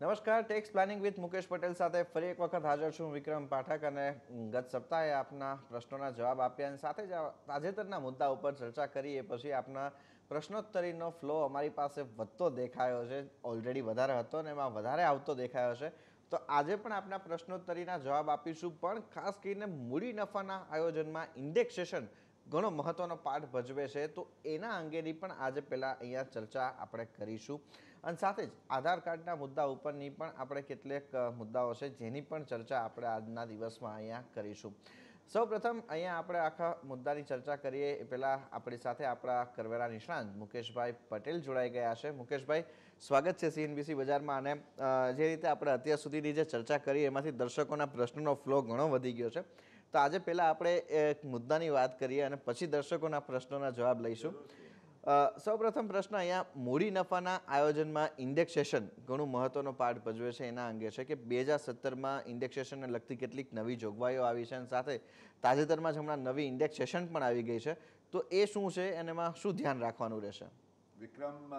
નમસ્કાર, tax planning with Mukesh Patel સાથે ફરી એક વખત હાજર છું વિક્રમ પાઠક અને ગત સપ્તાહે આપના પ્રશ્નોના જવાબ આપ્યા અને સાથે જ તાજેતરના મુદ્દા ઉપર ચર્ચા કરી એ પછી આપના પ્રશ્નોત્તરીનો ફ્લો અમારી પાસે વધતો દેખાયો છે. ઓલરેડી વધારે હતો ને એમાં વધારે આવતો દેખાયો છે. તો આજે પણ આપના પ્રશ્નોત્તરીના જવાબ આપીશું, પણ ખાસ કરીને મૂડી નફાના આયોજનમાં ઇન્ડેક્સેશન ઘણો મહત્વનો પાઠ ભજવે છે. તો એના અંગેની પણ આજે પહેલાં અહીંયા ચર્ચા આપણે કરીશું અને સાથે જ આધાર કાર્ડના મુદ્દા ઉપરની પણ આપણે કેટલાક મુદ્દાઓ છે જેની પણ ચર્ચા આપણે આજના દિવસમાં અહીંયા કરીશું. સૌપ્રથમ અહીંયા આપણે આખા મુદ્દાની ચર્ચા કરીએ એ પહેલાં આપણી સાથે આપણા કરવેરા નિષ્ણાંત મુકેશભાઈ પટેલ જોડાઈ ગયા છે. મુકેશભાઈ, સ્વાગત છે સીએનબીસી બજારમાં. અને જે રીતે આપણે અત્યાર સુધીની જે ચર્ચા કરી એમાંથી દર્શકોના પ્રશ્નોનો ફ્લો ઘણો વધી ગયો છે. તો આજે પહેલાં આપણે એક મુદ્દાની વાત કરીએ અને પછી દર્શકોના પ્રશ્નોના જવાબ લઈશું. સૌપ્રથમ પ્રશ્ન અહીંયા મૂડી નફાના આયોજનમાં ઇન્ડેક્સેશન ઘણું મહત્વનો પાઠ ભજવે છે એના અંગે છે કે 2017માં ઇન્ડેક્સેશનને લગતી કેટલીક નવી જોગવાઈઓ આવી છે અને સાથે તાજેતરમાં જ હમણાં નવી ઇન્ડેક્સેશન પણ આવી ગઈ છે. તો એ શું છે અને એમાં શું ધ્યાન રાખવાનું રહેશે? વિક્રમ,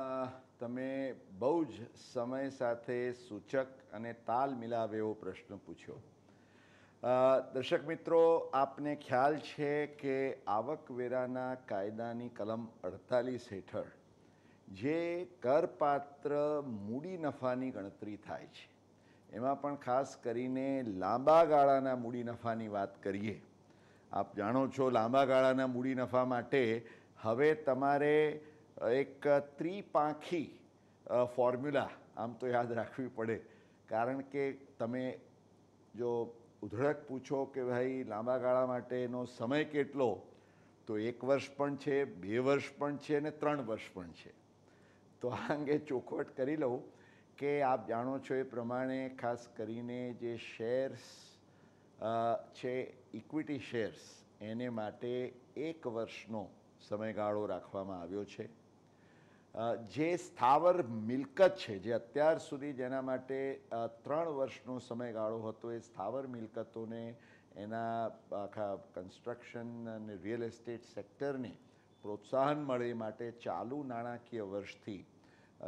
તમે બહુ જ સમય સાથે સૂચક અને તાલ મિલાવે એવો પ્રશ્ન પૂછ્યો. દર્શક મિત્રો, આપને ખ્યાલ છે કે આવકવેરાના કાયદાની કલમ 48 હેઠળ જે કરપાત્ર મૂડી નફાની ગણતરી થાય છે એમાં પણ ખાસ કરીને લાંબા ગાળાના મૂડી નફાની વાત કરીએ. આપ જાણો છો, લાંબા ગાળાના મૂડી નફા માટે હવે તમારે એક ત્રિપાંખી ફોર્મ્યુલા આમ તો યાદ રાખવી પડે, કારણ કે તમે જો ઉધડક પૂછો કે ભાઈ લાંબા ગાળા માટેનો સમય કેટલો, તો 1 વર્ષ પણ છે, 2 વર્ષ પણ છે અને 3 વર્ષ પણ છે. તો આ અંગે ચોખવટ કરી લઉં કે આપ જાણો છો એ પ્રમાણે ખાસ કરીને જે શેર્સ છે, ઇક્વિટી શેર્સ, એને માટે 1 વર્ષનો સમયગાળો રાખવામાં આવ્યો છે. જે સ્થાવર મિલકત છે, જે અત્યાર સુધી જેના માટે 3 વર્ષનો સમયગાળો હતો, એ સ્થાવર મિલકતોને એના આખા કન્સ્ટ્રક્શન અને રિયલ એસ્ટેટ સેક્ટરને પ્રોત્સાહન મળે માટે ચાલુ નાણાકીય વર્ષથી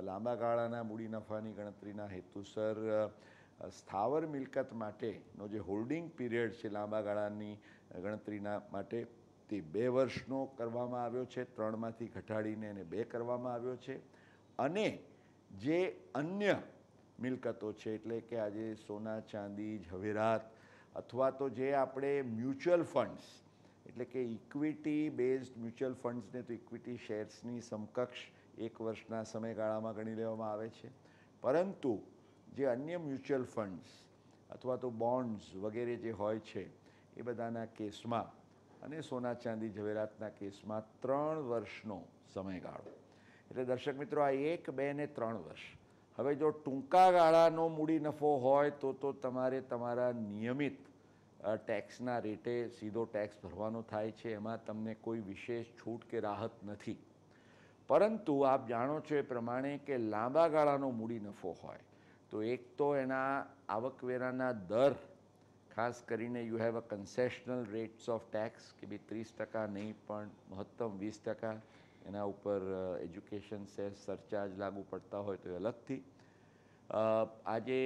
લાંબા ગાળાના મૂડી નફાની ગણતરીના હેતુસર સ્થાવર મિલકત માટેનો જે હોલ્ડિંગ પીરિયડ છે લાંબા ગાળાની ગણતરીના માટે, તે 2 વર્ષનો કરવામાં આવ્યો છે. 3માંથી ઘટાડીને એને 2 કરવામાં આવ્યો છે. અને જે અન્ય મિલકતો છે, એટલે કે આજે સોના, ચાંદી, ઝવેરાત અથવા તો જે આપણે મ્યુચ્યુઅલ ફંડ્સ, એટલે કે ઇક્વિટી બેઝડ મ્યુચ્યુઅલ ફંડ્સને તો ઇક્વિટી શેર્સની સમકક્ષ 1 વર્ષના સમયગાળામાં ગણી લેવામાં આવે છે. પરંતુ જે અન્ય મ્યુચ્યુઅલ ફંડ્સ અથવા તો બોન્ડ્સ વગેરે જે હોય છે, એ બધાના કેસમાં અને સોના, ચાંદી, ઝવેરાતના કેસમાં 3 વર્ષનો સમયગાળો. એટલે દર્શક મિત્રો, આ 1, 2 ને 3 વર્ષ. હવે જો ટૂંકા ગાળાનો મૂડી નફો હોય તો તમારે તમારા નિયમિત ટેક્સના રેટે સીધો ટેક્સ ભરવાનો થાય છે. એમાં તમને કોઈ વિશેષ છૂટ કે રાહત નથી. પરંતુ આપ જાણો છો એ પ્રમાણે કે લાંબા ગાળાનો મૂડી નફો હોય તો એક તો એના આવકવેરાના દર, ખાસ કરીને you have a concessional rates of tax કે ભાઈ 30% નહીં પણ મહત્તમ 20% એના ઉપર એજ્યુકેશન સેસ સરચાર્જ લાગુ પડતા હોય તો એ અલગથી. આજે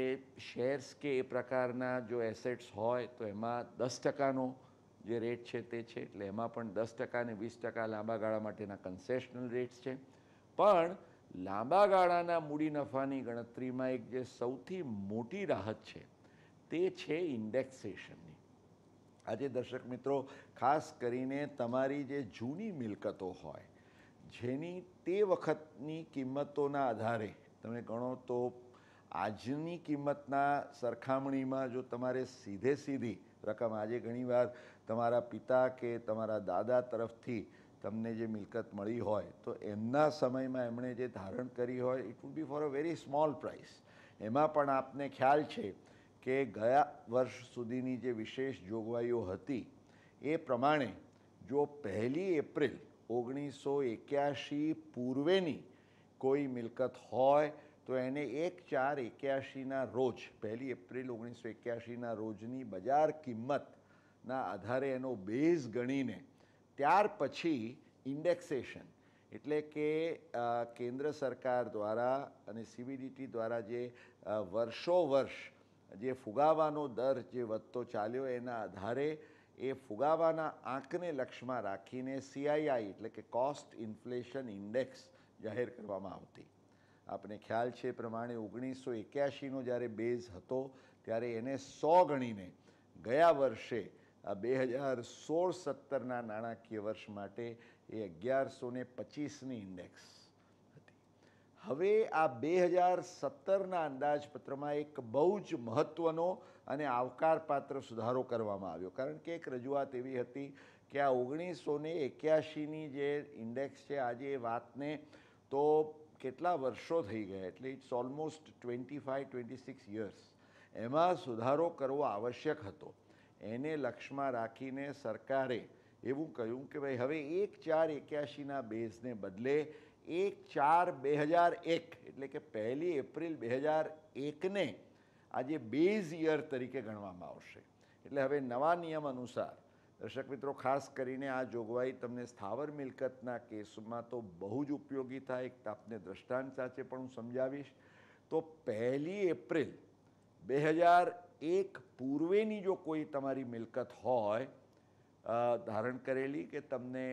શેર્સ કે એ પ્રકારના જો એસેટ્સ હોય તો એમાં 10%નો જે રેટ છે તે છે. એટલે એમાં પણ 10% અને 20% લાંબા ગાળા માટેના કન્સેશનલ રેટ્સ છે. પણ લાંબા ગાળાના મૂડી નફાની ગણતરીમાં એક જે સૌથી મોટી રાહત છે તે છે ઇન્ડેક્સેશનની. આજે દર્શક મિત્રો, ખાસ કરીને તમારી જે જૂની મિલકતો હોય, જેની તે વખતની કિંમતોના આધારે તમે ગણો તો આજની કિંમતના સરખામણીમાં જો તમારે સીધી રકમ, આજે ઘણીવાર તમારા પિતા કે તમારા દાદા તરફથી તમને જે મિલકત મળી હોય તો એમના સમયમાં એમણે જે ધારણ કરી હોય, it would be for a very small price. એમાં પણ આપને ખ્યાલ છે કે ગયા વર્ષ સુધીની જે વિશેષ જોગવાઈઓ હતી એ પ્રમાણે જો 1 એપ્રિલ 1981 પૂર્વેની કોઈ મિલકત હોય તો એને 1/4/81ના રોજ, 1 એપ્રિલ 1981ના રોજની બજાર કિંમતના આધારે એનો બેઝ ગણીને ત્યાર પછી ઇન્ડેક્સેશન, એટલે કે કેન્દ્ર સરકાર દ્વારા અને CBDT દ્વારા જે વર્ષો વર્ષ જે ફુગાવાનો દર જે વધતો ચાલ્યો એના આધારે એ ફુગાવાના આંકને લક્ષ્યમાં રાખીને CII એટલે કે કોસ્ટ ઇન્ફ્લેશન ઇન્ડેક્સ જાહેર કરવામાં આવતી. આપણે ખ્યાલ છે એ પ્રમાણે 1981નો જ્યારે બેઝ હતો ત્યારે એને 100 ગણીને ગયા વર્ષે આ 2016-17ના નાણાકીય વર્ષ માટે એ 1125ની ઇન્ડેક્સ હતી. હવે આ 2017ના અંદાજપત્રમાં એક બહુ જ મહત્ત્વનો અને આવકારપાત્ર સુધારો કરવામાં આવ્યો, કારણ કે એક રજૂઆત એવી હતી કે આ 1981ની જે ઇન્ડેક્સ છે આજે એ વાતને તો કેટલા વર્ષો થઈ ગયા, એટલે ઇટ્સ ઓલમોસ્ટ 25-26 યર્સ, એમાં સુધારો કરવો આવશ્યક હતો. એને લક્ષ્યમાં રાખીને સરકારે એવું કહ્યું કે ભાઈ હવે 1/4/81ના બેઝને બદલે 1/4/2001 એટલે કે 1 એપ્રિલ 2001ને આજે બેઝ યર તરીકે ગણવામાં આવશે. એટલે હવે નવા નિયમ અનુસાર દર્શક મિત્રો, ખાસ કરીને આ જોગવાઈ તમને સ્થાવર મિલકતના કેસમાં તો બહુ જ ઉપયોગી થાય. એક આપને દ્રષ્ટાંત સાથે પણ હું સમજાવીશ. તો 1 એપ્રિલ 2001 પૂર્વેની જો કોઈ તમારી મિલકત હોય ધારણ કરેલી કે તમને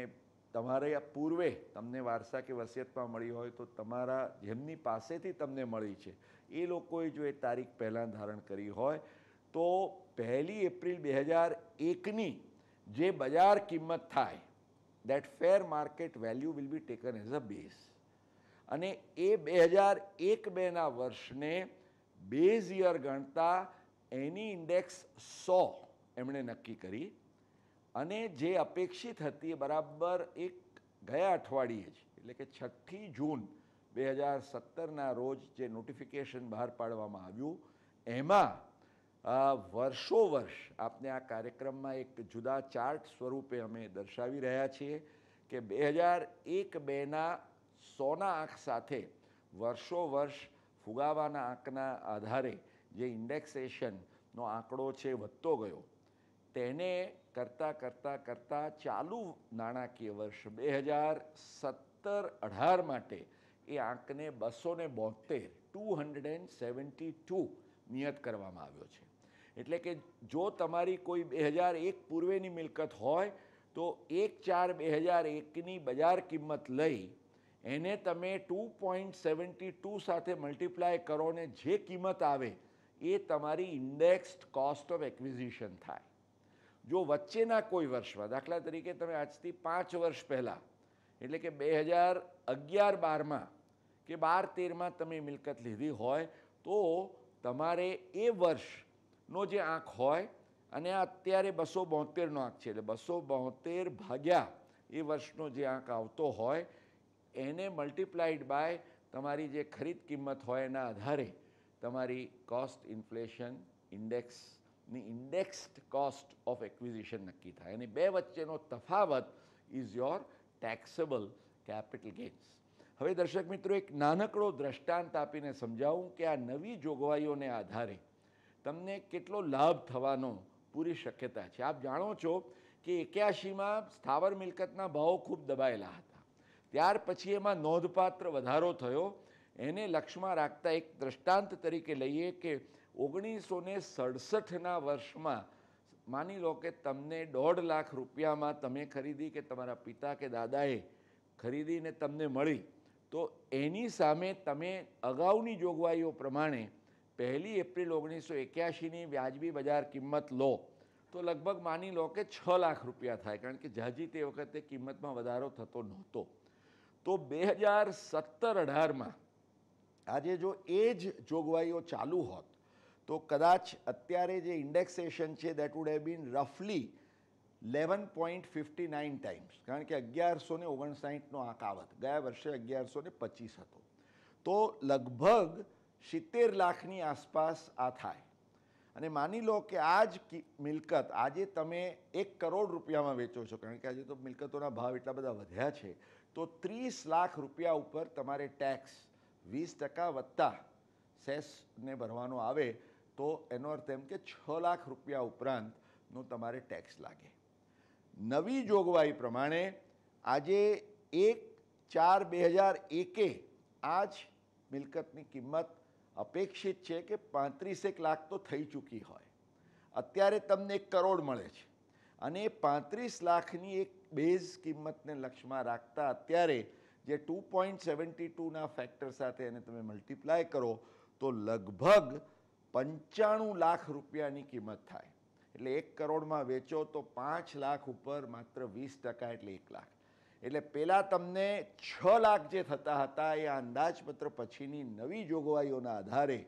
તમારે પૂર્વે તમને વારસા કે વસિયતમાં મળી હોય, તો તમારા જેમની પાસેથી તમને મળી છે એ લોકોએ જો એ તારીખ પહેલાં ધારણ કરી હોય તો 1 એપ્રિલ 2001ની જે બજાર કિંમત થાય, that fair market value will be taken as a base, અને એ 2001-2ના વર્ષને બેઝ યર ગણતા એની ઇન્ડેક્સ 100 એમણે નક્કી કરી, અને જે અપેક્ષિત હતી બરાબર એક ગયા અઠવાડિયે જ એટલે કે 6 જૂન 2017ના રોજ જે નોટિફિકેશન બહાર પાડવામાં આવ્યું એમાં વર્ષો વર્ષ આપને આ કાર્યક્રમમાં એક જુદા ચાર્ટ સ્વરૂપે અમે દર્શાવી રહ્યા છીએ કે 2001-2ના 100ના આંક સાથે વર્ષો વર્ષ ફુગાવાના આંકના આધારે જે ઇન્ડેક્સેશનનો આંકડો છે વધતો ગયો, તેને કરતાં ચાલુ નાણાકીય વર્ષ 2017-18 માટે એ આંકને 272 નિયત કરવામાં આવ્યો છે. એટલે કે જો તમારી કોઈ 2001 પૂર્વેની મિલકત હોય તો 1/4/2001ની બજાર કિંમત લઈ એને તમે 2.72 સાથે મલ્ટીપ્લાય કરો ને જે કિંમત આવે એ તમારી ઇન્ડેક્સ્ડ કોસ્ટ ઓફ એક્વિઝિશન થાય. જો વચ્ચેના કોઈ વર્ષમાં, દાખલા તરીકે તમે આજથી 5 વર્ષ પહેલાં એટલે કે 2011-12માં કે 12-13માં તમે મિલકત લીધી હોય તો તમારે એ વર્ષનો જે આંક હોય, અને અત્યારે 272નો આંક છે, એટલે 272 ભાગ્યા એ વર્ષનો જે આંક આવતો હોય એને મલ્ટીપ્લાઈડ બાય તમારી જે ખરીદ કિંમત હોય એના આધારે તમારી કોસ્ટ ઇન્ફ્લેશન ઇન્ડેક્સની ઇન્ડેક્સ્ડ કોસ્ટ ઓફ એક્વિઝિશન નક્કી થાય, અને બે વચ્ચેનો તફાવત is your taxable capital gains. હવે દર્શક મિત્રો, એક નાનકડો દ્રષ્ટાંત આપીને સમજાવું કે આ નવી જોગવાઈઓને આધારે તમને કેટલો લાભ થવાનો પૂરી શક્યતા છે. આપ જાણો છો કે 81માં સ્થાવર મિલકતના ભાવો ખૂબ દબાયેલા હતા, ત્યાર પછી એમાં નોંધપાત્ર વધારો થયો. એને લક્ષ્યમાં રાખતા એક દ્રષ્ટાંત તરીકે લઈએ કે 1967ના વર્ષમાં માની લો કે તમને 1.5 લાખ રૂપિયામાં તમે ખરીદી કે તમારા પિતા કે દાદાએ ખરીદીને તમને મળી, તો એની સામે તમે અગાઉની જોગવાઈઓ પ્રમાણે 1 એપ્રિલ 1981ની વ્યાજબી બજાર કિંમત લો તો લગભગ માની લો કે 6 લાખ રૂપિયા થાય, કારણ કે જાજી તે વખતે કિંમતમાં વધારો થતો નહોતો. તો 2017-18માં આજે જો એ જ જોગવાઈઓ ચાલુ હોત તો કદાચ અત્યારે જે ઇન્ડેક્સેશન છે દેટ વુડ હેવ બીન રફલી 11.59 ટાઈમ્સ, કારણ કે 1159નો આંક આવત, ગયા વર્ષે 1125 હતો, તો લગભગ 70 લાખની આસપાસ આ થાય. અને માની લો કે આ જ મિલકત આજે તમે 1 કરોડ રૂપિયામાં વેચો છો, કારણ કે આજે તો મિલકતોના ભાવ એટલા બધા વધ્યા છે, તો 30 લાખ રૂપિયા ઉપર તમારે ટેક્સ 20% વત્તા સેસને ભરવાનો આવે, તો એનો અર્થ એમ કે 6 લાખ રૂપિયા ઉપરાંતનો તમારે ટેક્સ લાગે. નવી જોગવાઈ પ્રમાણે આજે 4/2001 આ જ મિલકતની કિંમત અપેક્ષિત છે કે 35 લાખ તો થઈ ચૂકી હોય. અત્યારે તમને 1 કરોડ મળે છે અને 35 લાખની એક બેઝ કિંમતને લક્ષ્યમાં રાખતા અત્યારે જે 2.72ના ફેક્ટર સાથે એને તમે મલ્ટીપ્લાય કરો તો લગભગ 95 લાખ રૂપિયાની કિંમત થાય. એટલે 1 કરોડમાં વેચો તો 5 લાખ ઉપર માત્ર 20% એટલે 1 લાખ. એટલે પહેલાં તમને 6 લાખ જે થતા હતા એ અંદાજપત્ર પછીની નવી જોગવાઈઓના આધારે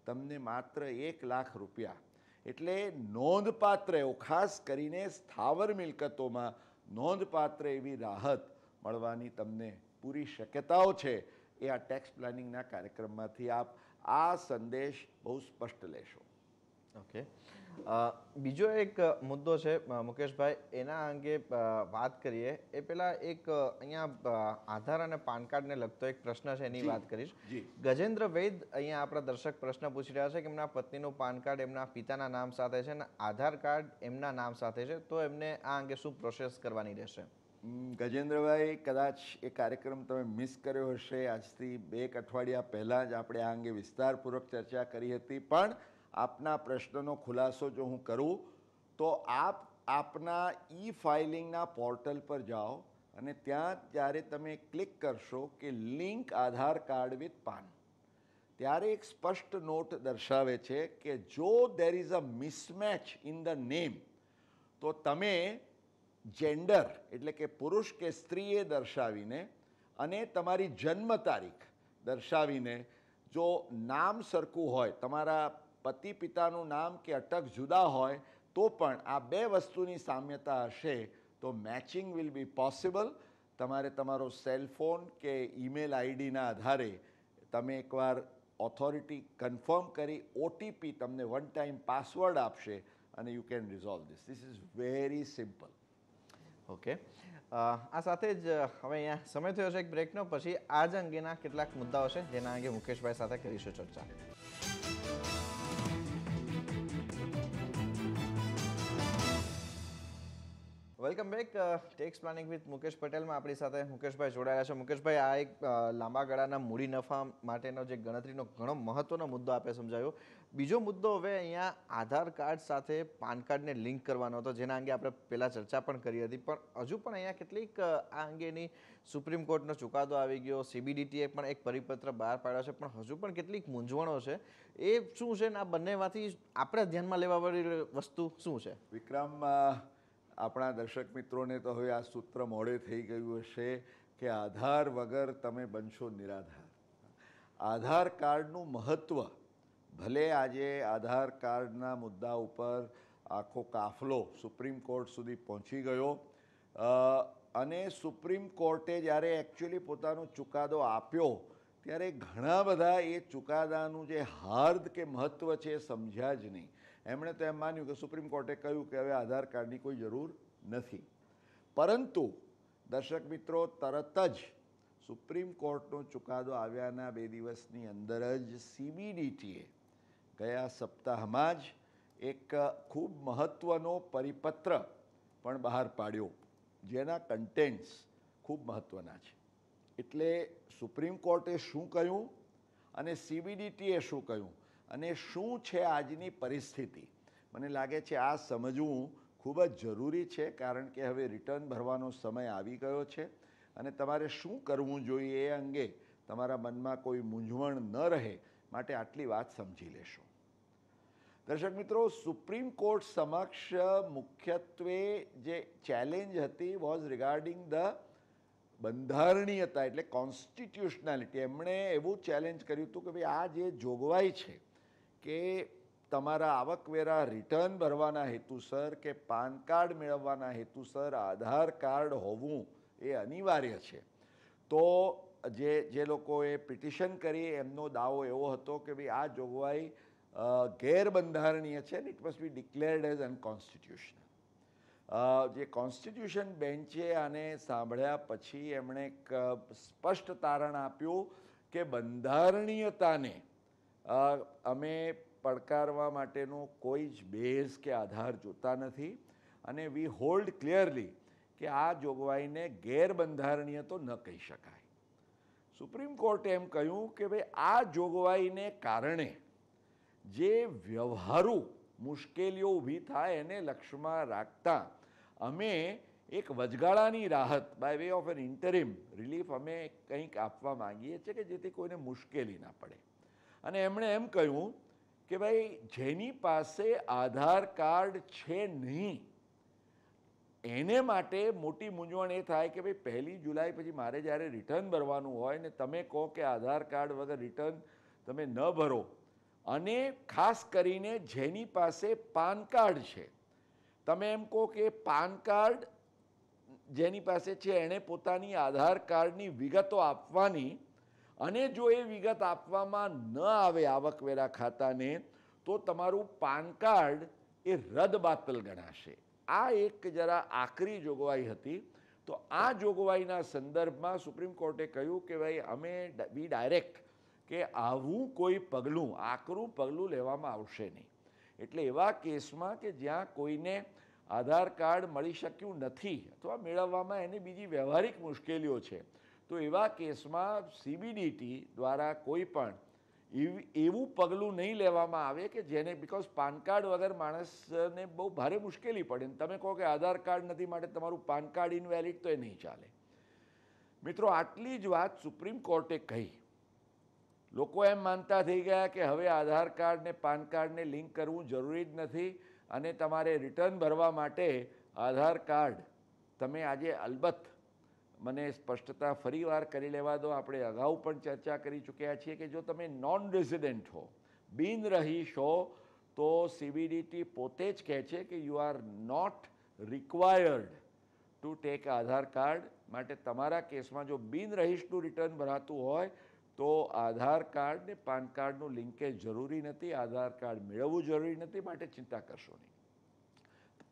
તમને માત્ર 1 લાખ રૂપિયા એટલે નોંધપાત્ર એવો, ખાસ કરીને સ્થાવર મિલકતોમાં નોંધપાત્ર એવી રાહત મળવાની તમને પૂરી શક્યતાઓ છે. એ આ ટેક્સ પ્લાનિંગના કાર્યક્રમમાંથી આપ આ સંદેશ બહુ સ્પષ્ટ લેશો. ઓકે, બીજો એક મુદ્દો છે મુકેશભાઈ, એના અંગે વાત કરીએ એ પહેલાં એક અહીંયા આધાર અને પાન કાર્ડને લગતો એક પ્રશ્ન છે એની વાત કરીશ. ગજેન્દ્ર વૈદ અહીંયા આપણા દર્શક પ્રશ્ન પૂછી રહ્યા છે કે એમના પત્નીનું પાન કાર્ડ એમના પિતાના નામ સાથે છે અને આધાર કાર્ડ એમના નામ સાથે છે, તો એમને આ અંગે શું પ્રોસેસ કરવાની રહેશે? ગજેન્દ્રભાઈ, કદાચ એ કાર્યક્રમ તમે મિસ કર્યો હશે. આજથી 2 અઠવાડિયા પહેલાં જ આપણે આ અંગે વિસ્તારપૂર્વક ચર્ચા કરી હતી. પણ આપના પ્રશ્નનો ખુલાસો જો હું કરું તો આપના ઈ ફાઇલિંગના પોર્ટલ પર જાઓ અને ત્યાં જ્યારે તમે ક્લિક કરશો કે લિંક આધાર કાર્ડ વિથ પાન, ત્યારે એક સ્પષ્ટ નોટ દર્શાવે છે કે જો there is a mismatch in the name તો તમે જેન્ડર એટલે કે પુરુષ કે સ્ત્રી એ દર્શાવીને અને તમારી જન્મ તારીખ દર્શાવીને, જો નામ સરખું હોય, તમારા પતિ પિતાનું નામ કે અટક જુદા હોય તો પણ આ 2 વસ્તુની સામ્યતા હશે તો મેચિંગ વિલ બી પોસિબલ. તમારે તમારો સેલફોન કે ઈમેલ આઈડીના આધારે તમે એકવાર ઓથોરિટી કન્ફર્મ કરી ઓટીપી તમને 1 ટાઈમ પાસવર્ડ આપશે અને you can resolve this. This is very simple. Okay, આ સાથે જ હવે અહીંયા સમય થયો છે એક બ્રેકનો. પછી આ જ અંગેના કેટલાક મુદ્દાઓ છે જેના અંગે મુકેશભાઈ સાથે કરીશું ચર્ચા. Welcome back. Tax planning with Mukesh પટેલમાં આપણી સાથે મુકેશભાઈ જોડાયા છે. મુકેશભાઈ, આ એક લાંબા ગાળાના મૂડી નફા માટેનો જે ગણતરીનો ઘણો મહત્વનો મુદ્દો આપે સમજાયો. બીજો મુદ્દો હવે અહીંયા આધાર કાર્ડ સાથે પાન કાર્ડને લિંક કરવાનો હતો, જેના અંગે આપણે પહેલાં ચર્ચા પણ કરી હતી. પણ હજુ પણ અહીંયા કેટલીક આ અંગેની સુપ્રીમ કોર્ટનો ચુકાદો આવી ગયો, CBDTએ પણ એક પરિપત્ર બહાર પાડ્યો છે, પણ હજુ પણ કેટલીક મૂંઝવણો છે. એ શું છે ને આ બંનેમાંથી આપણે ધ્યાનમાં લેવાવાળી વસ્તુ શું છે? વિક્રમ, આપણા દર્શક મિત્રોને તો હવે આ સૂત્ર મોડે થઈ ગયું હશે કે આધાર વગર તમે બનશો નિરાધાર. આધાર કાર્ડનું મહત્ત્વ, ભલે આજે આધાર કાર્ડના મુદ્દા ઉપર આખો કાફલો સુપ્રીમ કોર્ટ સુધી પહોંચી ગયો અને સુપ્રીમ કોર્ટે જ્યારે એકચ્યુઅલી પોતાનો ચુકાદો આપ્યો ત્યારે ઘણા બધા એ ચુકાદાનું જે હાર્દ કે મહત્ત્વ છે એ સમજ્યા જ નહીં. એમણે તો એમ માન્યું કે સુપ્રીમ કોર્ટે કહ્યું કે હવે આધાર કાર્ડની કોઈ જરૂર નથી. પરંતુ દર્શક મિત્રો, તરત જ સુપ્રીમ કોર્ટનો ચુકાદો આવ્યાના 2 દિવસની અંદર જ CBDTએ ગયા સપ્તાહમાં જ એક ખૂબ મહત્ત્વનો પરિપત્ર પણ બહાર પાડ્યો, જેના કન્ટેન્ટ્સ ખૂબ મહત્ત્વના છે. એટલે સુપ્રીમ કોર્ટે શું કહ્યું અને CBDTએ શું કહ્યું અને શું છે આજની પરિસ્થિતિ, મને લાગે છે આ સમજવું ખૂબ જ જરૂરી છે. કારણ કે હવે રિટર્ન ભરવાનો સમય આવી ગયો છે અને તમારે શું કરવું જોઈએ એ અંગે તમારા મનમાં કોઈ મૂંઝવણ ન રહે માટે આટલી વાત સમજી લેશો. દર્શક મિત્રો, સુપ્રીમ કોર્ટ સમક્ષ મુખ્યત્વે જે ચેલેન્જ હતી વોઝ રિગાર્ડિંગ ધ બંધારણીયતા એટલે કોન્સ્ટિટ્યુશનાલિટી. એમણે એવું ચેલેન્જ કર્યું હતું કે ભાઈ આ જે જોગવાઈ છે કે તમારા આવકવેરા રિટર્ન ભરવાના હેતુસર કે પાન કાર્ડ મેળવવાના હેતુસર આધાર કાર્ડ હોવું એ અનિવાર્ય છે, તો જે લોકોએ પિટિશન કરી એમનો દાવો એવો હતો કે ભાઈ આ જોગવાઈ ગેરબંધારણીય છે ને it must be declared as unconstitutional. જે કોન્સ્ટિટ્યુશન બેન્ચે આને સાંભળ્યા પછી એમણે એક સ્પષ્ટ તારણ આપ્યું કે બંધારણીયતાને અમે પડકારવા માટેનો કોઈ જ બેઝ કે આધાર જોતા નથી અને વી હોલ્ડ ક્લિયરલી કે આ જોગવાઈને ગેરબંધારણીય તો ન કહી શકાય. સુપ્રીમ કોર્ટે એમ કહ્યું કે ભાઈ આ જોગવાઈને કારણે જે વ્યવહારુ મુશ્કેલીઓ ઊભી થાય એને લક્ષ્યમાં રાખતા અમે એક વચગાળાની રાહત by way of an interim relief અમે કંઈક આપવા માંગીએ છીએ કે જેથી કોઈને મુશ્કેલી ના પડે. અને એમણે એમ કહ્યું કે ભાઈ જેની પાસે આધાર કાર્ડ છે નહીં એને માટે મોટી મૂંઝવણ એ થાય કે ભાઈ 1 જુલાઈ પછી મારે જ્યારે રિટર્ન ભરવાનું હોય ને તમે કહો કે આધાર કાર્ડ વગર રિટર્ન તમે ન ભરો, અને ખાસ કરીને જેની પાસે પાન કાર્ડ છે તમે એમ કહો કે પાન કાર્ડ જેની પાસે છે એણે પોતાની આધાર કાર્ડની વિગતો આપવાની, અને જો એ વિગત આપવામાં ન આવે આવકવેરા ખાતાને તો તમારું પાન કાર્ડ એ રદબાતલ ગણાશે. આ એક જરા આકરી જોગવાઈ હતી. તો આ જોગવાઈના સંદર્ભમાં સુપ્રીમ કોર્ટે કહ્યું કે ભાઈ અમે બી ડાયરેક્ટ કે આવું કોઈ પગલું આકરું પગલું લેવામાં આવશે નહીં. એટલે એવા કેસમાં કે જ્યાં કોઈને આધાર કાર્ડ મળી શક્યું નથી અથવા મેળવવામાં એને બીજી વ્યવહારિક મુશ્કેલીઓ છે, તો એવા કેસમાં સીબીડીટી દ્વારા કોઈ પણ એવું પગલું નહીં લેવામાં આવે કે જેને બિકોઝ પાન કાર્ડ વગર માણસને બહુ ભારે મુશ્કેલી પડે. તમે કહો કે આધાર કાર્ડ નથી માટે તમારું પાન કાર્ડ ઇનવેલિડ, તો એ નહીં ચાલે. મિત્રો, આટલી જ વાત સુપ્રીમ કોર્ટે કહી. લોકો એમ માનતા થઈ ગયા કે હવે આધાર કાર્ડ ને પાન કાર્ડને લિંક કરવું જરૂરી જ નથી અને તમારે રિટર્ન ભરવા માટે આધાર કાર્ડ તમે આજે અલબત્ત મને સ્પષ્ટતા ફરીવાર કરી લેવા દો. આપણે અગાઉ પણ ચર્ચા કરી ચૂક્યા છીએ કે જો તમે નોન રેઝિડન્ટ હો, બિન રહીશ હો, તો સીબીડીટી પોતે જ કહે છે કે you are not required to take Aadhaar card. માટે તમારા કેસમાં જો બિન રહીશનું રિટર્ન ભરાતું હોય તો આધાર કાર્ડ ને પાન કાર્ડનું લિંકેજ જરૂરી નથી, આધાર કાર્ડ મેળવવું જરૂરી નથી, માટે ચિંતા કરશો નહીં.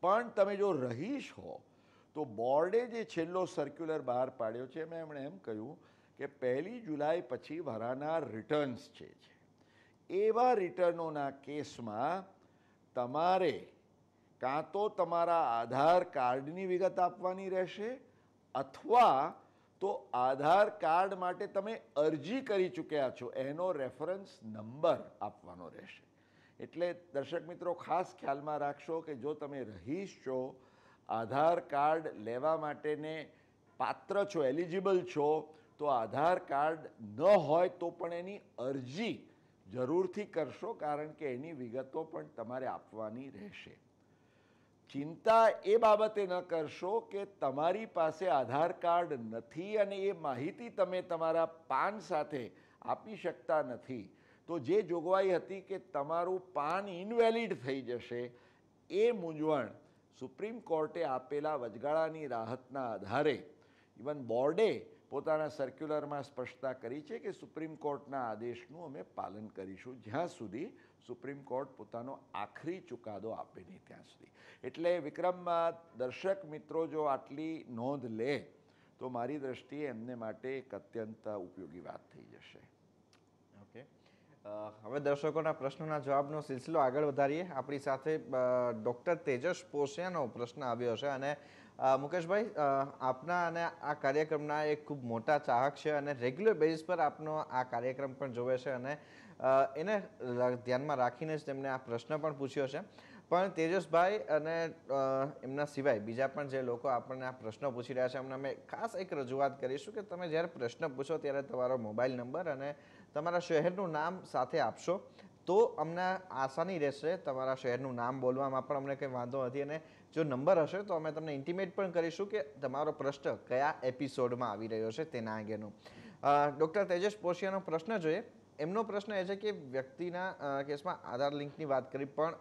પણ તમે જો રહીશ હો તો બોર્ડે જે છેલ્લો સર્ક્યુલર બહાર પાડ્યો છે એમાં એમણે એમ કહ્યું કે 1 જુલાઈ પછી ભરાનાર રિટર્ન્સ છે એવા રિટર્નોના કેસમાં તમારે કાં તો તમારા આધાર કાર્ડની વિગત આપવાની રહેશે અથવા તો આધાર કાર્ડ માટે તમે અરજી કરી ચૂક્યા છો એનો રેફરન્સ નંબર આપવાનો રહેશે. એટલે દર્શક મિત્રો ખાસ ખ્યાલમાં રાખશો કે જો તમે રહીશ છો, આધાર કાર્ડ લેવા માટેને પાત્ર છો, એલિજિબલ છો, તો આધાર કાર્ડ ન હોય તો પણ એની અરજી જરૂરથી કરશો, કારણ કે એની વિગતો પણ તમારે આપવાની રહેશે. ચિંતા એ બાબતે ન કરશો કે તમારી પાસે આધાર કાર્ડ નથી અને એ માહિતી તમે તમારા પાન સાથે આપી શકતા નથી, તો જે જોગવાઈ હતી કે તમારું પાન ઇનવેલિડ થઈ જશે, એ મૂંઝવણ સુપ્રીમ કોર્ટે આપેલા વચગાળાની રાહતના આધારે ઇવન બોર્ડે પોતાના સર્ક્યુલરમાં સ્પષ્ટતા કરી છે કે સુપ્રીમ કોર્ટના આદેશનું અમે પાલન કરીશું જ્યાં સુધી સુપ્રીમ કોર્ટ પોતાનો આખરી ચુકાદો આપે નહીં ત્યાં સુધી. એટલે વિક્રમમાં દર્શક મિત્રો જો આટલી નોંધ લે તો મારી દ્રષ્ટિએ એમને માટે એક અત્યંત ઉપયોગી વાત થઈ જશે. ઓકે, હવે દર્શકોના પ્રશ્નોના જવાબનો સિલસિલો આગળ વધારીએ. આપણી સાથે ડૉક્ટર તેજસ પોસિયાનો પ્રશ્ન આવ્યો છે અને મુકેશભાઈ, આપના અને આ કાર્યક્રમના એક ખૂબ મોટા ચાહક છે અને રેગ્યુલર બેઝિસ પર આપનો આ કાર્યક્રમ પણ જોવે છે અને એને ધ્યાનમાં રાખીને જ તેમને આ પ્રશ્ન પણ પૂછ્યો છે. પણ તેજસભાઈ અને એમના સિવાય બીજા પણ જે લોકો આપણને આ પ્રશ્ન પૂછી રહ્યા છે એમને અમે ખાસ એક રજૂઆત કરીશું કે તમે જ્યારે પ્રશ્ન પૂછો ત્યારે તમારો મોબાઈલ નંબર અને તમારા શહેરનું નામ સાથે આપશો તો અમને આસાની રહેશે. તમારા શહેરનું નામ બોલવામાં પણ અમને કંઈ વાંધો નથી અને જો નંબર હશે તો અમે તમને ઇન્ટિમેટ પણ કરીશું કે તમારો પ્રશ્ન કયા એપિસોડમાં આવી રહ્યો છે તેના અંગેનો. ડૉક્ટર તેજસ પોસિયાનો પ્રશ્ન જોઈએ. એમનો પ્રશ્ન એ છે કે વ્યક્તિના કેસમાં આધાર લિંકની વાત કરી, પણ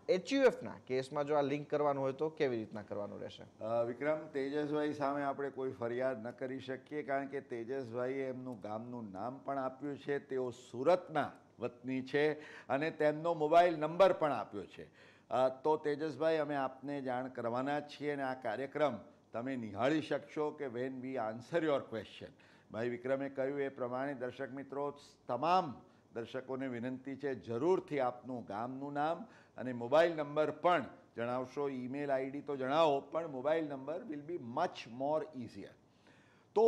HUFના કેસમાં જો આ લિંક કરવાનું હોય તો કેવી રીતના કરવાનું રહેશે? વિક્રમ, તેજસભાઈ સામે આપણે કોઈ ફરિયાદ ન કરી શકીએ કારણ કે તેજસભાઈએ એમનું ગામનું નામ પણ આપ્યું છે, તેઓ સુરતના વતની છે અને તેમનો મોબાઈલ નંબર પણ આપ્યો છે. તો તેજસભાઈ, અમે આપને જાણ કરવાના જ છીએ અને આ કાર્યક્રમ તમે નિહાળી શકશો કે when we answer your question. ભાઈ વિક્રમે કહ્યું એ પ્રમાણે દર્શક મિત્રો, તમામ દર્શકોને વિનંતી છે જરૂરથી આપનું ગામનું નામ અને મોબાઈલ નંબર પણ જણાવશો, ઈમેલ આઈડી તો જણાવો, પણ mobile number will be much more easier. તો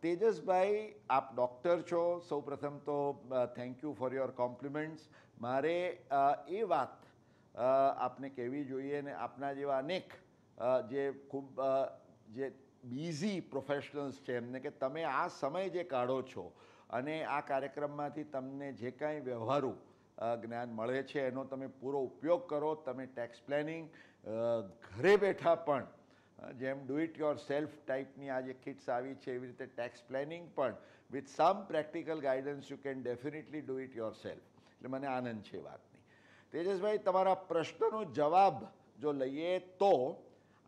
તેજસભાઈ, આપ ડૉક્ટર છો, સૌપ્રથમ તો thank you for your compliments. મારે એ વાત આપને કહેવી જોઈએ, ને આપના જેવા અનેક જે ખૂબ જે બિઝી પ્રોફેશનલ્સ છે એમને, કે તમે આ સમય જે કાઢો છો અને આ કાર્યક્રમમાંથી તમને જે કાંઈ વ્યવહારુ જ્ઞાન મળે છે એનો તમે પૂરો ઉપયોગ કરો. તમે ટેક્સ પ્લાનિંગ ઘરે બેઠા પણ, જેમ ડુ ઇટ યોર સેલ્ફ ટાઈપની આ જે કિટ્સ આવી છે એવી રીતે ટેક્સ પ્લાનિંગ પણ with some practical guidance you can definitely do it your self. એટલે મને આનંદ છે વાતની. તેજસભાઈ, તમારા પ્રશ્નનો જવાબ જો લઈએ તો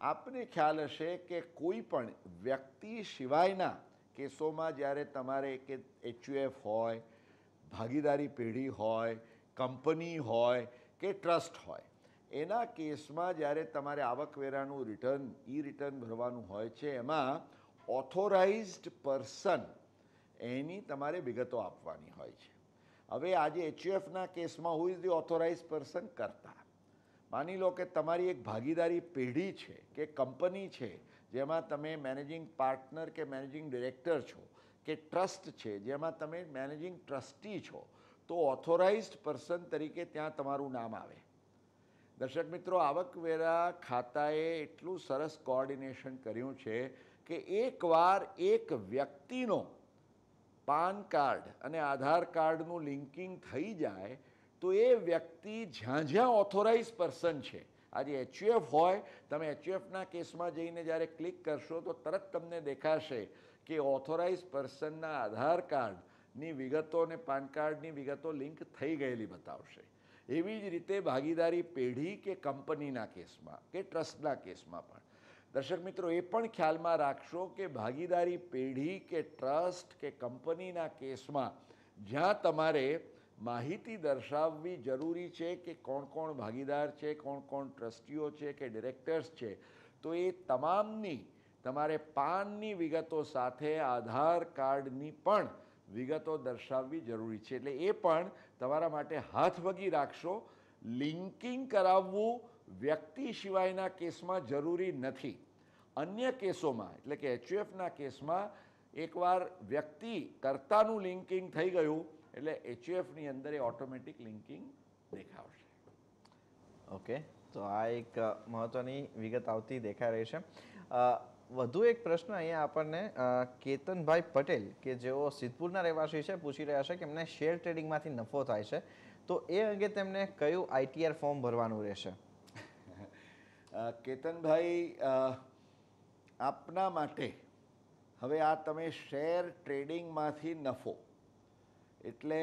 આપને ખ્યાલ હશે કે કોઈ પણ વ્યક્તિ સિવાયના કેસોમાં જ્યારે તમારે કે HUF હોય, ભાગીદારી પેઢી હોય, કંપની હોય કે ટ્રસ્ટ હોય, એના કેસમાં જ્યારે તમારે આવકવેરાનું રિટર્ન ભરવાનું હોય છે, એમાં ઓથોરાઇઝ્ડ પર્સન એની તમારે વિગતો આપવાની હોય છે. હવે આજે HUFના કેસમાં who is the authorise person? કરતા. માની લો કે તમારી એક ભાગીદારી પેઢી છે કે કંપની છે જેમાં તમે મેનેજિંગ પાર્ટનર કે મેનેજિંગ ડિરેક્ટર છો, કે ટ્રસ્ટ છે જેમાં તમે મેનેજિંગ ટ્રસ્ટી છો, તો ઓથોરાઇઝ્ડ પર્સન તરીકે ત્યાં તમારું નામ આવે. દર્શક મિત્રો, આવકવેરા ખાતાએ એટલું સરસ કોઓર્ડિનેશન કર્યું છે કે એકવાર એક વ્યક્તિનો પાન કાર્ડ અને આધાર કાર્ડનું લિંકિંગ થઈ જાય તો એ વ્યક્તિ જ્યાં જ્યાં ઓથોરાઇઝ પર્સન છે, આજે HUF હોય, તમે HUFના કેસમાં જઈને જ્યારે ક્લિક કરશો તો તરત તમને દેખાશે કે ઓથોરાઇઝ પર્સનના આધાર કાર્ડની વિગતો અને પાન કાર્ડની વિગતો લિંક થઈ ગયેલી બતાવશે. એવી જ રીતે ભાગીદારી પેઢી કે કંપનીના કેસમાં કે ટ્રસ્ટના કેસમાં પણ. દર્શક મિત્રો, એ પણ ખ્યાલમાં રાખશો કે ભાગીદારી પેઢી કે ટ્રસ્ટ કે કંપનીના કેસમાં જ્યાં તમારે માહિતી દર્શાવવી જરૂરી છે કે કોણ કોણ ભાગીદાર છે, કોણ કોણ ટ્રસ્ટીઓ છે કે ડિરેક્ટર્સ છે, તો એ તમામની તમારે પાનની વિગતો સાથે આધાર કાર્ડની પણ વિગતો દર્શાવવી જરૂરી છે. એટલે એ પણ તમારા માટે હાથવગી રાખશો. લિંકિંગ કરાવવું વ્યક્તિ સિવાયના કેસમાં જરૂરી નથી. અન્ય કેસોમાં, એટલે કે HUFના કેસમાં એકવાર વ્યક્તિ કર્તાનું લિંકિંગ થઈ ગયું એટલે HUFની અંદર એ ઓટોમેટિક લિંકિંગ દેખાવશે. ઓકે, તો આ એક મહત્વની વિગત આવતી દેખાઈ રહી છે. વધુ એક પ્રશ્ન અહીંયા આપણને કેતનભાઈ પટેલ, કે જેઓ સિદ્ધપુરના રહેવાસી છે, પૂછી રહ્યા છે કે એમને શેર ટ્રેડિંગમાંથી નફો થાય છે, તો એ અંગે તેમને કયું ITR ફોર્મ ભરવાનું રહેશે? કેતનભાઈ, આપના માટે હવે આ તમે શેર ટ્રેડિંગમાંથી નફો, એટલે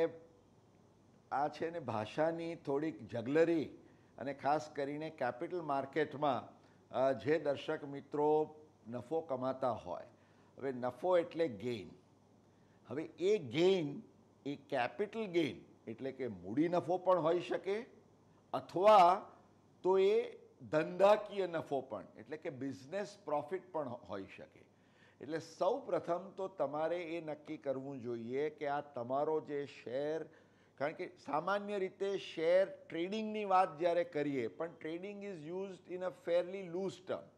આ છે ને ભાષાની થોડીક જગલરી, અને ખાસ કરીને કેપિટલ માર્કેટમાં જે દર્શક મિત્રો નફો કમાતા હોય, હવે નફો એટલે ગેઇન. હવે એ ગેઇન, એ કેપિટલ ગેઇન એટલે કે મૂડી નફો પણ હોઈ શકે, અથવા તો એ ધંધાકીય નફો પણ એટલે કે બિઝનેસ પ્રોફિટ પણ હોઈ શકે. એટલે સૌ પ્રથમ તો તમારે એ નક્કી કરવું જોઈએ કે આ તમારો જે શેર, કારણ કે સામાન્ય રીતે શેર ટ્રેડિંગની વાત જ્યારે કરીએ, પણ trading is used in a fairly loose term.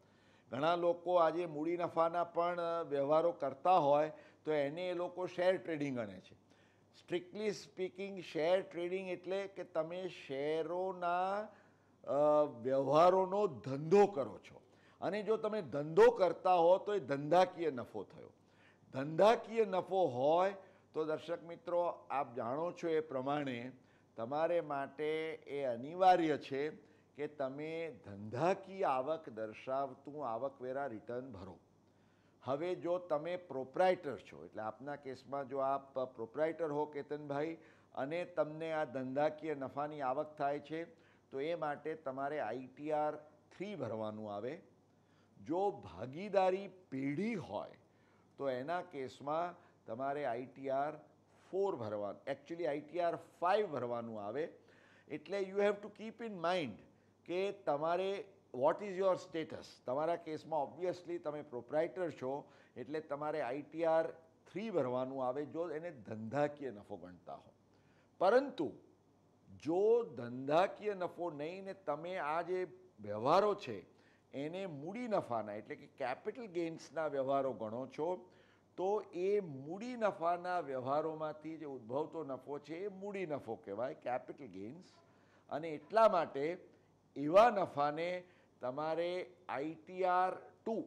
ઘણા લોકો આજે મૂડી નફાના પણ વ્યવહારો કરતા હોય તો એને એ લોકો શેર ટ્રેડિંગ ગણે છે. સ્ટ્રિક્ટલી સ્પીકિંગ, શેર ટ્રેડિંગ એટલે કે તમે શેરોના વ્યવહારોનો ધંધો કરો છો, અને જો તમે ધંધો કરતા હો તો એ ધંધાકીય નફો થયો. ધંધાકીય નફો હોય તો દર્શક મિત્રો, આપ જાણો છો એ પ્રમાણે તમારે માટે એ અનિવાર્ય છે કે તમે ધંધાકીય આવક દર્શાવતું આવકવેરા રિટર્ન ભરો. હવે જો તમે પ્રોપ્રાઇટર છો, એટલે આપના કેસમાં જો આપ પ્રોપ્રાઇટર હો કેતનભાઈ, અને તમને આ ધંધાકીય નફાની આવક થાય છે, તો એ માટે તમારે ITR 3 ભરવાનું આવે. જો ભાગીદારી પેઢી હોય તો એના કેસમાં તમારે ITR 4 ભરવાનું, એકચ્યુઅલી ITR 5 ભરવાનું આવે. એટલે you have to keep in mind કે તમારે વોટ ઇઝ યોર સ્ટેટસ. તમારા કેસમાં ઓબ્વિયસલી તમે પ્રોપ્રાઇટર છો એટલે તમારે ITR 3 ભરવાનું આવે જો એને ધંધાકીય નફો ગણતા હો. પરંતુ જો ધંધાકીય નફો નહીં ને તમે આ જે વ્યવહારો છે એને મૂડી નફાના એટલે કે કેપિટલ ગેઇન્સના વ્યવહારો ગણો છો તો એ મૂડી નફાના વ્યવહારોમાંથી જે ઉદ્ભવતો નફો છે એ મૂડી નફો કહેવાય, કેપિટલ ગેઇન્સ. અને એટલા માટે એવા નફાને તમારે ITR-2,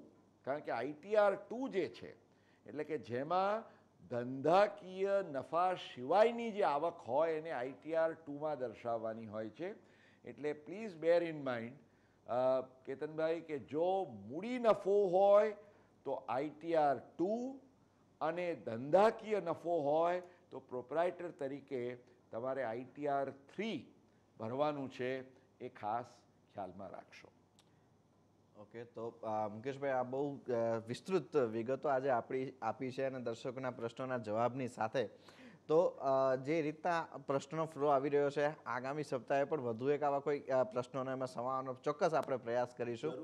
કારણ કે ITR-2 જે છે એટલે કે જેમાં ધંધાકીય નફા સિવાયની જે આવક હોય એને ITR-2માં દર્શાવવાની હોય છે. એટલે પ્લીઝ બેર ઇન માઇન્ડ કેતનભાઈ કે જો મૂડી નફો હોય તો ITR-2 અને ધંધાકીય નફો હોય તો પ્રોપ્રાઇટર તરીકે તમારે ITR-3 ભરવાનું છે, એ ખાસ ખ્યાલમાં રાખશો. ઓકે, તો મુકેશભાઈ આ બહુ વિસ્તૃત વિગતો આજે આપી છે અને દર્શકોના પ્રશ્નોના જવાબની સાથે તો જે રીતના પ્રશ્નનો ફ્લો આવી રહ્યો છે આગામી સપ્તાહે પણ વધુ એક આવા કોઈ પ્રશ્નોને એમાં સમાવવાનો ચોક્કસ આપણે પ્રયાસ કરીશું.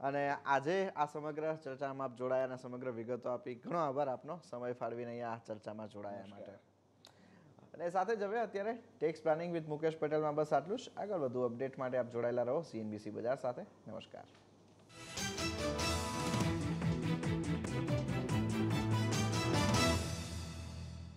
અને આજે આ સમગ્ર ચર્ચામાં આપ જોડાયા અને સમગ્ર વિગતો આપી, ઘણો આભાર આપનો સમય ફાળવીને અહીંયા આ ચર્ચામાં જોડાયા માટે. અને સાથે જ હવે અત્યારે ટેક્સ પ્લાનિંગ વિથ મુકેશ પટેલમાં બસ આટલું જ. આગળ વધુ અપડેટ માટે આપ જોડાયેલા રહો CNBC બજાર સાથે. નમસ્કાર.